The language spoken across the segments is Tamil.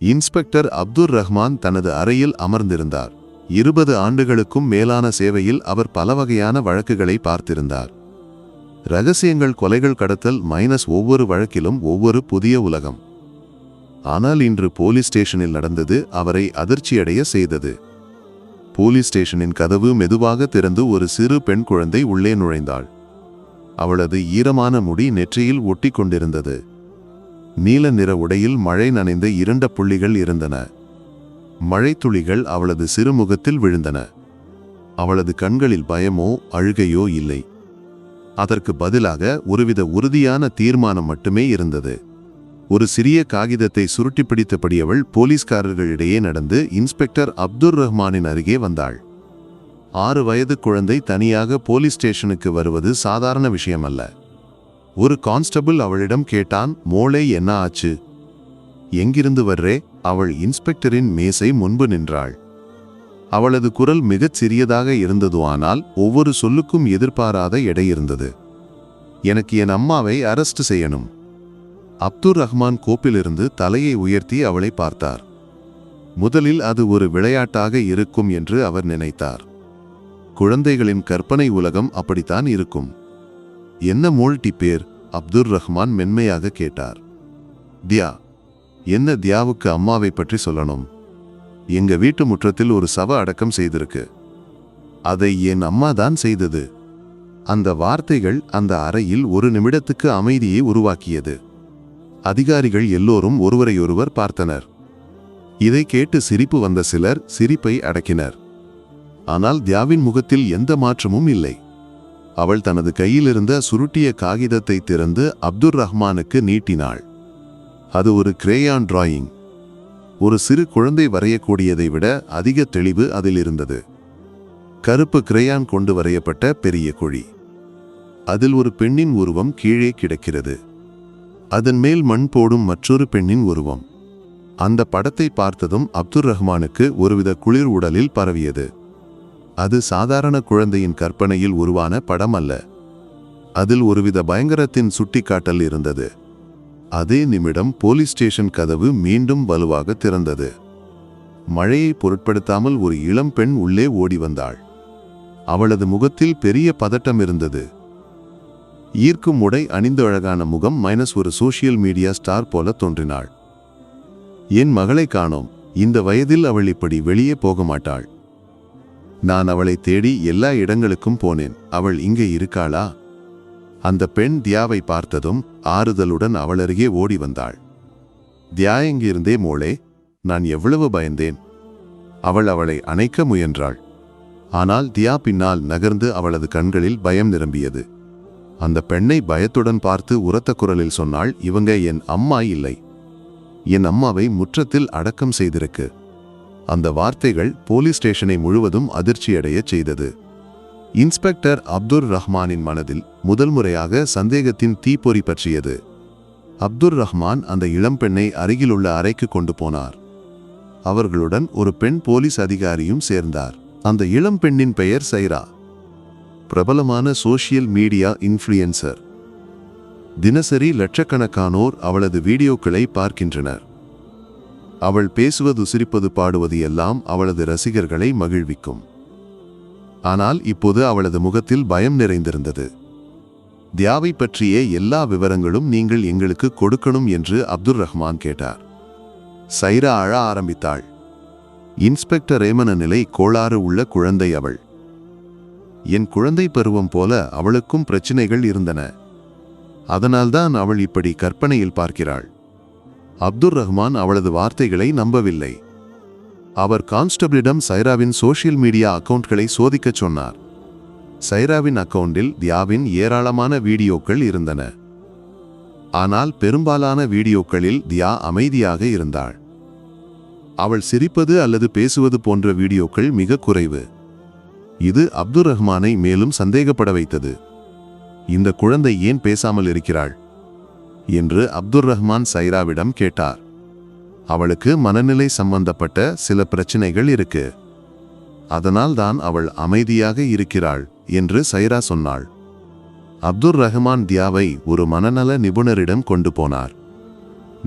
இன்ஸ்பெக்டர் அப்துர் ரஹ்மான் தனது அறையில் அமர்ந்திருந்தார். 20 ஆண்டுகளுக்கும் மேலான சேவையில் அவர் பல வகையான வழக்குகளை பார்த்திருந்தார். இரகசியங்கள், கொலைகள், கடத்தல் ஒவ்வொரு வழக்கிலும் ஒவ்வொரு புதிய உலகம். ஆனால் இன்று போலீஸ் ஸ்டேஷனில் நடந்தது அவரை அதிர்ச்சியடைய செய்தது. போலீஸ் ஸ்டேஷனின் கதவு மெதுவாக திறந்து ஒரு சிறு பெண் குழந்தை உள்ளே நுழைந்தாள். அவளது ஈரமான முடி நெற்றியில் ஒட்டி கொண்டிருந்தது. நீல நிற உடையில் மழை நனைந்த இருண்ட புள்ளிகள் இருந்தன. மழைத்துளிகள் அவளது சிறுமுகத்தில் விழுந்தன. அவளது கண்களில் பயமோ அழுகையோ இல்லை. அதற்கு பதிலாக ஒருவித உறுதியான தீர்மானம் மட்டுமே இருந்தது. ஒரு சிறிய காகிதத்தை சுருட்டி பிடித்தபடி அவள் போலீஸ்காரர்களிடையே நடந்து இன்ஸ்பெக்டர் அப்துர் ரஹ்மானின் அருகே வந்தாள். 6 வயது குழந்தை தனியாக போலீஸ் ஸ்டேஷனுக்கு வருவது சாதாரண விஷயமல்ல. ஒரு கான்ஸ்டபிள் அவளிடம் கேட்டான், மோளே, என்ன ஆச்சு? எங்கிருந்து வர்றே? அவள் இன்ஸ்பெக்டரின் மேசை முன்பு நின்றாள். அவளது குரல் மிகச் சிறியதாக இருந்தது, ஆனால் ஒவ்வொரு சொல்லுக்கும் எதிர்பாராத எடை இருந்தது. எனக்கு என் அம்மாவை அரெஸ்ட் செய்யணும். அப்துர் ரஹ்மான் கோப்பிலிருந்து தலையை உயர்த்தி அவளை பார்த்தார். முதலில் அது ஒரு விளையாட்டாக இருக்கும் என்று அவர் நினைத்தார். குழந்தைகளின் கற்பனை உலகம் அப்படித்தான் இருக்கும். என்ன மோல்டி பேர்? அப்துர் ரஹ்மான் மென்மையாக கேட்டார். தியா. என்ன தியாவுக்கு அம்மாவை பற்றி சொல்லணும்? எங்க வீட்டு முற்றத்தில் ஒரு சவ அடக்கம் செய்திருக்கு. அதை என் அம்மா தான் செய்தது. அந்த வார்த்தைகள் அந்த அறையில் ஒரு நிமிடத்துக்கு அமைதியை உருவாக்கியது. அதிகாரிகள் எல்லோரும் ஒருவரையொருவர் பார்த்தனர். இதை கேட்டு சிரிப்பு வந்த சிலர் சிரிப்பை அடக்கினர். ஆனால் தியாவின் முகத்தில் எந்த மாற்றமும் இல்லை. அவள் தனது கையிலிருந்த சுருட்டிய காகிதத்தை திறந்து அப்துர் ரஹ்மானுக்கு நீட்டினாள். அது ஒரு கிரேயான் டிராயிங். ஒரு சிறு குழந்தை வரையக்கூடியதை விட அதிக தெளிவு அதில் இருந்தது. கருப்பு கிரேயான் கொண்டு வரையப்பட்ட பெரிய குழி. அதில் ஒரு பெண்ணின் உருவம் கீழே கிடக்கிறது. அதன் மேல் மண் போடும் மற்றொரு பெண்ணின் உருவம். அந்த படத்தை பார்த்ததும் அப்துர் ரஹ்மானுக்கு ஒருவித குளிர் உடலில் பரவியது. அது சாதாரண குழந்தையின் கற்பனையில் உருவான படம் அல்ல. அதில் ஒருவித பயங்கரத்தின் சுட்டிக்காட்டல் இருந்தது. அதே நிமிடம் போலீஸ் ஸ்டேஷன் கதவு மீண்டும் வலுவாக திறந்தது. மழையை பொருட்படுத்தாமல் ஒரு இளம் பெண் உள்ளே ஓடி வந்தாள். அவளது முகத்தில் பெரிய பதட்டம் இருந்தது. ஈர்க்கும் உடை அணிந்த அழகான முகம் ஒரு சோஷியல் மீடியா ஸ்டார் போல தோன்றினாள். என் மகளை காணோம். இந்த வயதில் அவள் இப்படி வெளியே போக மாட்டாள். நான் அவளை தேடி எல்லா இடங்களுக்கும் போனேன். அவள் இங்கே இருக்காளா? அந்த பெண் தியாவை பார்த்ததும் ஆறுதலுடன் அவள் அருகே ஓடி வந்தாள். தியா எங்கிருந்தே மோளே? நான் எவ்வளவு பயந்தேன். அவள் அவளை அணைக்க முயன்றாள். ஆனால் தியா பின்னால் நகர்ந்து அவளது கண்களில் பயம் நிரம்பியது. அந்த பெண்ணை பயத்துடன் பார்த்து உரத்த குரலில் சொன்னாள், இவங்க என் அம்மா இல்லை. என் அம்மாவை முற்றத்தில் அடக்கம் செய்திருக்கு. அந்த வார்த்தைகள் போலீஸ் ஸ்டேஷனை முழுவதும் அதிர்ச்சியடைய செய்தது. இன்ஸ்பெக்டர் அப்துர் ரஹ்மானின் மனதில் முதல் முறையாக சந்தேகத்தின் தீப்பொறி பற்றியது. அப்துர் ரஹ்மான் அந்த இளம்பெண்ணை அருகிலுள்ள அறைக்கு கொண்டு போனார். அவர்களுடன் ஒரு பெண் போலீஸ் அதிகாரியும் சேர்ந்தார். அந்த இளம்பெண்ணின் பெயர் சைரா. பிரபலமான சோஷியல் மீடியா இன்ஃப்ளூயன்சர். தினசரி லட்சக்கணக்கானோர் அவளது வீடியோக்களை பார்க்கின்றனர். அவள் பேசுவது, சிரிப்பது, பாடுவது எல்லாம் அவளது ரசிகர்களை மகிழ்விக்கும். ஆனால் இப்போது அவளது முகத்தில் பயம் நிறைந்திருந்தது. தியாவை பற்றிய எல்லா விவரங்களும் நீங்கள் எங்களுக்கு கொடுக்கணும் என்று அப்துர் ரஹ்மான் கேட்டார். சைரா அழ ஆரம்பித்தாள். இன்ஸ்பெக்டர் ஏமன நிலை கோளாறு உள்ள குழந்தை அவள். என் குழந்தை பருவம் போல அவளுக்கும் பிரச்சினைகள் இருந்தன. அதனால்தான் அவள் இப்படி கற்பனையில் பார்க்கிறாள். அப்துர் ரஹ்மான் அவளது வார்த்தைகளை நம்பவில்லை. அவர் கான்ஸ்டபிளிடம் சைராவின் சோஷியல் மீடியா அக்கவுண்ட்களை சோதிக்கச் சொன்னார். சைராவின் அக்கவுண்டில் தியாவின் ஏராளமான வீடியோக்கள் இருந்தன. ஆனால் பெரும்பாலான வீடியோக்களில் தியா அமைதியாக இருந்தாள். அவள் சிரிப்பது அல்லது பேசுவது போன்ற வீடியோக்கள் மிக குறைவு. இது அப்துர் ரஹ்மானை மேலும் சந்தேகப்பட வைத்தது. இந்த குழந்தை ஏன் பேசாமல் இருக்கிறாள் என்று அப்துர் ரஹ்மான் சைராவிடம் கேட்டார். அவளுக்கு மனநிலை சம்பந்தப்பட்ட சில பிரச்சனைகள் இருக்கு. அதனால் தான் அவள் அமைதியாக இருக்கிறாள் என்று சைரா சொன்னாள். அப்துர் ரஹ்மான் தியாவை ஒரு மனநல நிபுணரிடம் கொண்டு போனார்.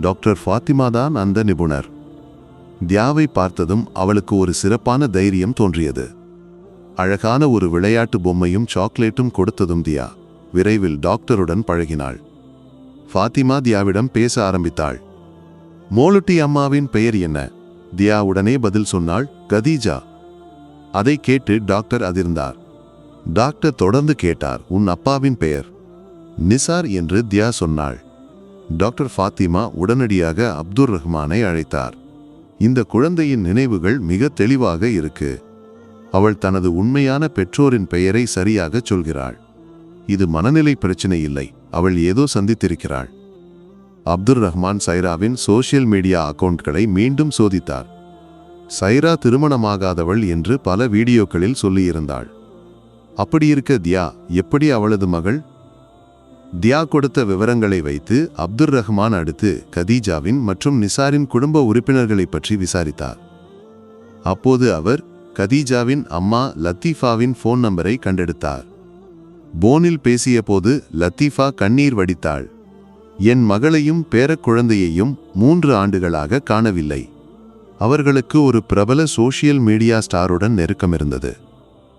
டாக்டர் ஃபாத்திமா தான் அந்த நிபுணர். தியாவை பார்த்ததும் அவளுக்கு ஒரு சிறப்பான தைரியம் தோன்றியது. அழகான ஒரு விளையாட்டு பொம்மையும் சாக்லேட்டும் கொடுத்ததும் தியா விரைவில் டாக்டருடன் பழகினாள். ஃபாத்திமா தியாவிடம் பேச ஆரம்பித்தாள். மோலுட்டி அம்மாவின் பெயர் என்ன? தியா உடனே பதில் சொன்னாள், கதீஜா. அதை கேட்டு டாக்டர் அதிர்ந்தார். டாக்டர் தொடர்ந்து கேட்டார், உன் அப்பாவின் பெயர்? நிசார் என்று தியா சொன்னாள். டாக்டர் ஃபாத்திமா உடனடியாக அப்துர் ரஹ்மானை அழைத்தார். இந்த குழந்தையின் நினைவுகள் மிக தெளிவாக இருக்கு. அவள் தனது உண்மையான பெற்றோரின் பெயரை சரியாக சொல்கிறாள். இது மனநிலை பிரச்சனை இல்லை, அவள் ஏதோ சந்தித்திருக்கிறாள். அப்துர் ரஹ்மான் சைராவின் சோஷியல் மீடியா அக்கவுண்ட்களை மீண்டும் சோதித்தார். சைரா திருமணமாகாதவள் என்று பல வீடியோக்களில் சொல்லியிருந்தாள். அப்படியிருக்க தியா எப்படி அவளது மகள்? தியா கொடுத்த விவரங்களை வைத்து அப்துர் ரஹ்மான் அடுத்து கதீஜாவின் மற்றும் நிசாரின் குடும்ப உறுப்பினர்களை பற்றி விசாரித்தார். அப்போது அவர் கதீஜாவின் அம்மா லத்தீஃபாவின் ஃபோன் நம்பரை கண்டெடுத்தார். போனில் பேசிய போது லத்தீஃபா கண்ணீர் வடித்தாள். என் மகளையும் பேரக்குழந்தையையும் 3 ஆண்டுகளாக காணவில்லை. அவர்களுக்கு ஒரு பிரபல சோஷியல் மீடியா ஸ்டாருடன் நெருக்கம் இருந்தது.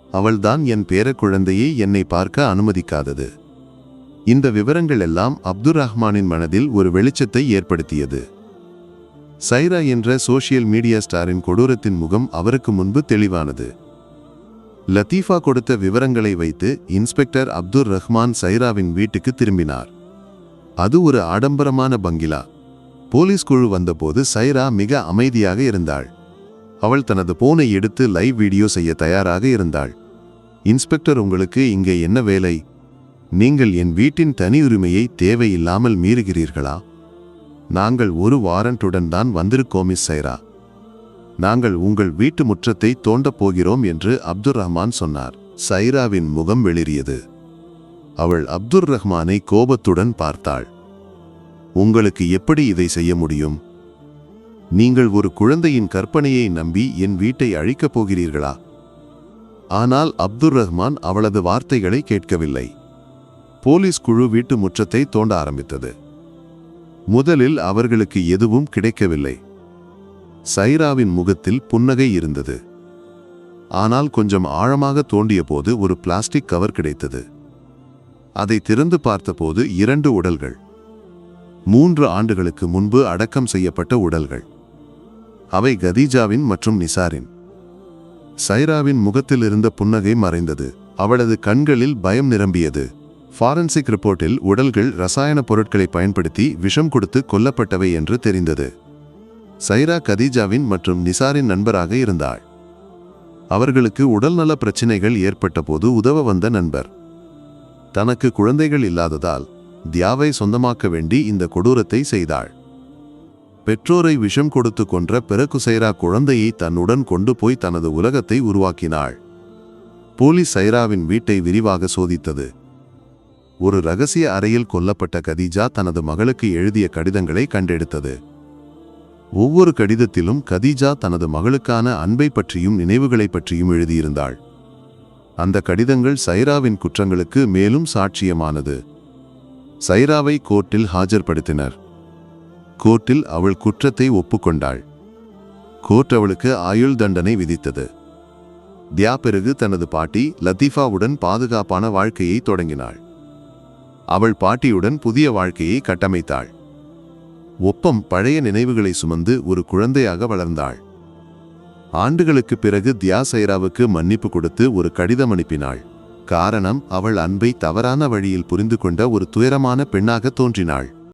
அவள்தான் என் பேரக்குழந்தையை என்னை பார்க்க அனுமதிக்காதது. இந்த விவரங்கள் எல்லாம் அப்துர் ரஹ்மானின் மனதில் ஒரு வெளிச்சத்தை ஏற்படுத்தியது. சைரா என்ற சோஷியல் மீடியா ஸ்டாரின் கொடூரத்தின் முகம் அவருக்கு முன்பு தெளிவானது. லத்தீஃபா கொடுத்த விவரங்களை வைத்து இன்ஸ்பெக்டர் அப்துர் ரஹ்மான் சைராவின் வீட்டுக்கு திரும்பினார். அது ஒரு ஆடம்பரமான பங்களா. போலீஸ் குழு வந்தபோது சைரா மிக அமைதியாக இருந்தாள். அவள் தனது போனை எடுத்து லைவ் வீடியோ செய்ய தயாராக இருந்தாள். இன்ஸ்பெக்டர், உங்களுக்கு இங்கே என்ன வேலை? நீங்கள் என் வீட்டின் தனி உரிமையை தேவையில்லாமல் மீறுகிறீர்களா? நாங்கள் ஒரு வாரண்டுடன் தான் வந்திருக்கோம் மிஸ் சைரா. நாங்கள் உங்கள் வீட்டு முற்றத்தை தோண்டப் போகிறோம் என்று அப்துர் ரஹ்மான் சொன்னார். சைராவின் முகம் வெளிரியது. அவள் அப்துர் ரஹ்மானை கோபத்துடன் பார்த்தாள். உங்களுக்கு எப்படி இதை செய்ய முடியும்? நீங்கள் ஒரு குழந்தையின் கற்பனையை நம்பி என் வீட்டை அழிக்கப் போகிறீர்களா? ஆனால் அப்துர் ரஹ்மான் அவளது வார்த்தைகளை கேட்கவில்லை. போலீஸ் குழு வீட்டு முற்றத்தை தோண்ட ஆரம்பித்தது. முதலில் அவர்களுக்கு எதுவும் கிடைக்கவில்லை. சைராவின் முகத்தில் புன்னகை இருந்தது. ஆனால் கொஞ்சம் ஆழமாக தோண்டிய போது ஒரு பிளாஸ்டிக் கவர் கிடைத்தது. அதை திறந்து பார்த்தபோது 2 உடல்கள். 3 ஆண்டுகளுக்கு முன்பு அடக்கம் செய்யப்பட்ட உடல்கள். அவை கதீஜாவின் மற்றும் நிசாரின். சைராவின் முகத்தில் இருந்த புன்னகை மறைந்தது. அவளது கண்களில் பயம் நிரம்பியது. ஃபாரன்சிக் ரிப்போர்ட்டில் உடல்கள் ரசாயன பொருட்களை பயன்படுத்தி விஷம் கொடுத்து கொல்லப்பட்டவை என்று தெரிந்தது. சைரா கதீஜாவின் மற்றும் நிசாரின் நண்பராக இருந்தாள். அவர்களுக்கு உடல்நல பிரச்சினைகள் ஏற்பட்ட போது உதவ வந்த நண்பர். தனக்கு குழந்தைகள் இல்லாததால் தியாவை சொந்தமாக்க வேண்டி இந்த கொடூரத்தை செய்தாள். பெற்றோரை விஷம் கொடுத்து கொன்ற பிறகு சைரா குழந்தையை தன்னுடன் கொண்டு போய் தனது உலகத்தை உருவாக்கினாள். போலீஸ் சைராவின் வீட்டை விரிவாக சோதித்தது. ஒரு ரகசிய அறையில் கொல்லப்பட்ட கதீஜா தனது மகளுக்கு எழுதிய கடிதங்களை கண்டெடுத்தது. ஒவ்வொரு கடிதத்திலும் கதீஜா தனது மகளுக்கான அன்பை பற்றியும் நினைவுகளை பற்றியும் எழுதியிருந்தாள். அந்த கடிதங்கள் சைராவின் குற்றங்களுக்கு மேலும் சாட்சியமானது. சைராவை கோர்ட்டில் ஆஜர்படுத்தினர். கோர்ட்டில் அவள் குற்றத்தை ஒப்புக்கொண்டாள். கோர்ட் அவளுக்கு ஆயுள் தண்டனை விதித்தது. தியா பிறகு தனது பாட்டி லத்தீஃபாவுடன் பாதுகாப்பான வாழ்க்கையை தொடங்கினாள். அவள் பாட்டியுடன் புதிய வாழ்க்கையை கட்டமைத்தாள். ஒப்பம் பழைய நினைவுகளை சுமந்து ஒரு குழந்தையாக வளர்ந்தாள். ஆண்டுகளுக்கு பிறகு தியா சைராவுக்கு மன்னிப்பு கொடுத்து ஒரு கடிதம் அனுப்பினாள். காரணம், அவள் அன்பை தவறான வழியில் புரிந்து கொண்ட ஒரு துயரமான பெண்ணாக தோன்றினாள்.